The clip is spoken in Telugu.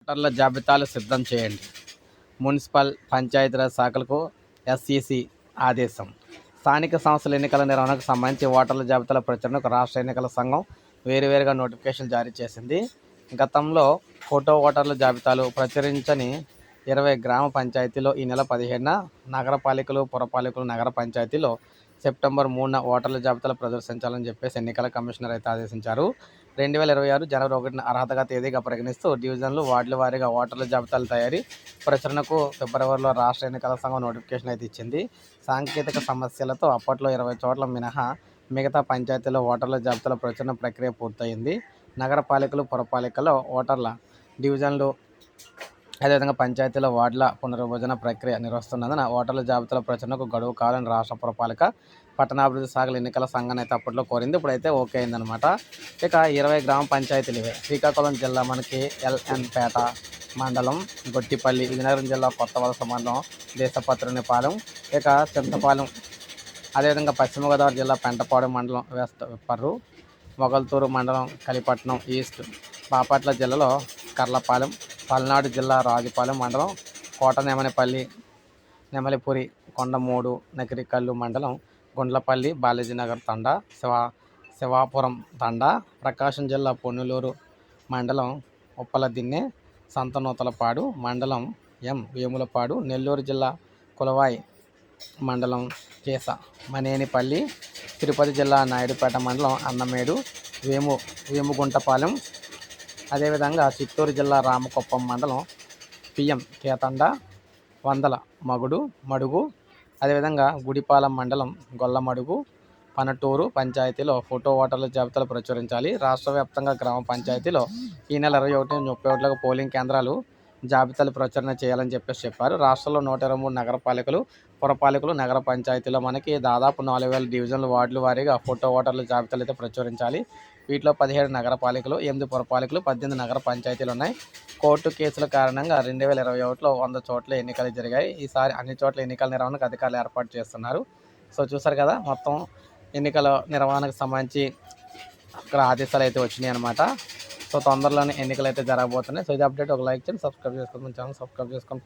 ఓటర్ల జాబితాలు సిద్ధం చేయండి. మున్సిపల్, పంచాయతీరాజ్ శాఖలకు ఎస్ఈసి ఆదేశం. స్థానిక సంస్థల ఎన్నికల నిర్వహణకు సంబంధించి ఓటర్ల జాబితాల ప్రచురణకు రాష్ట్ర ఎన్నికల సంఘం వేరువేరుగా నోటిఫికేషన్ జారీ చేసింది. గతంలో ఫోటో ఓటర్ల జాబితాలు ప్రచురించని 20 గ్రామ పంచాయతీలో ఈ నెల 17న, నగరపాలికలు, పురపాలికలు, నగర పంచాయతీలో సెప్టెంబర్ 3న ఓటర్ల జాబితాలు ప్రదర్శించాలని చెప్పేసి ఎన్నికల కమిషనర్ అయితే ఆదేశించారు. 2026 జనవరి 1న అర్హతగా తేదీగా పరిగణిస్తూ డివిజన్లు, వార్డుల వారీగా ఓటర్ల జాబితాల తయారీ, ప్రచురణకు ఫిబ్రవరిలో రాష్ట్ర ఎన్నికల సంఘం నోటిఫికేషన్ అయితే ఇచ్చింది. సాంకేతిక సమస్యలతో అప్పట్లో 20 చోట్ల మినహా మిగతా పంచాయతీల్లో ఓటర్ల జాబితాల ప్రచురణ ప్రక్రియ పూర్తయింది. నగరపాలికలు, పురపాలికల్లో ఓటర్ల డివిజన్లు, అదేవిధంగా పంచాయతీల వార్డుల పునర్విభజన ప్రక్రియ నిర్వహిస్తున్నందున ఓటర్ల జాబితాల ప్రచురణకు గడువు కావాలని రాష్ట్ర పురపాలిక, పట్టణాభివృద్ధి శాఖల ఎన్నికల సంఘాన్ని అయితే అప్పట్లో కోరింది. ఇప్పుడైతే ఓకే అయిందనమాట. ఇక 20 గ్రామ పంచాయతీలు ఇవే. శ్రీకాకుళం జిల్లా మనకి ఎల్ఎన్ పేట మండలం, గొట్టిపల్లి, విజయనగరం జిల్లా కొత్తవలస మండలం, దేశపత్రునిపాలెం, ఇక చింతపాలెం, అదేవిధంగా పశ్చిమ గోదావరి జిల్లా పెంటపాడు మండలం, వెస్ట్ విప్పర్రు, మొగల్తూరు మండలం, కలిపట్నం ఈస్ట్, బాపట్ల జిల్లాలో కర్లపాలెం, పల్నాడు జిల్లా రాజుపాలెం మండలం, కోటనేమనిపల్లి, నెమలిపురి, కొండమూడు, నకిరికల్లు మండలం, గుండ్లపల్లి, బాలాజీనగర్ తండా, శివాపురం తండా, ప్రకాశం జిల్లా పొన్నూరు మండలం, ఉప్పలదిన్నె, సంతనూతలపాడు మండలం, వేములపాడు, నెల్లూరు జిల్లా కులవాయి మండలం, కేస మనేనిపల్లి, తిరుపతి జిల్లా నాయుడుపేట మండలం, అన్నమేడు, వేముగుంటపాలెం, అదేవిధంగా చిత్తూరు జిల్లా రామకుప్పం మండలం, కేతండ, వందల మడుగు, అదేవిధంగా గుడిపాలెం మండలం, గొల్లమడుగు, పనటూరు పంచాయతీలో ఫోటో ఓటర్ల జాబితాలు ప్రచురించాలి. రాష్ట్ర వ్యాప్తంగా గ్రామ పంచాయతీలో ఈ నెల 21-31 పోలింగ్ కేంద్రాలు జాబితాలు ప్రచురణ చేయాలని చెప్పారు. రాష్ట్రంలో 123 నగరపాలికలు, పురపాలికలు, నగర పంచాయతీలో మనకి దాదాపు 4000 డివిజన్లు, వార్డుల వారీగా ఫోటో ఓటర్ల జాబితాలు అయితే ప్రచురించాలి. వీటిలో 17 నగరపాలికలు, 8 పురపాలికలు, 18 నగర పంచాయతీలు ఉన్నాయి. కోర్టు కేసుల కారణంగా 2021లో 100 చోట్ల ఎన్నికలు జరిగాయి. ఈసారి అన్ని చోట్ల ఎన్నికల నిర్వహణకు అధికారులు ఏర్పాటు చేస్తున్నారు. సో చూసారు కదా, మొత్తం ఎన్నికల నిర్వహణకు సంబంధించి అక్కడ ఆదేశాలు అయితే వచ్చినాయి అనమాట. సో తొందరలోనే ఎన్నికలు అయితే జరగబోతున్నాయి. సో ఇది అప్డేట్. ఒక లైక్ చేయండి, సబ్స్క్రైబ్ చేసుకోండి, ఛానల్ సబ్స్క్రైబ్ చేసుకొని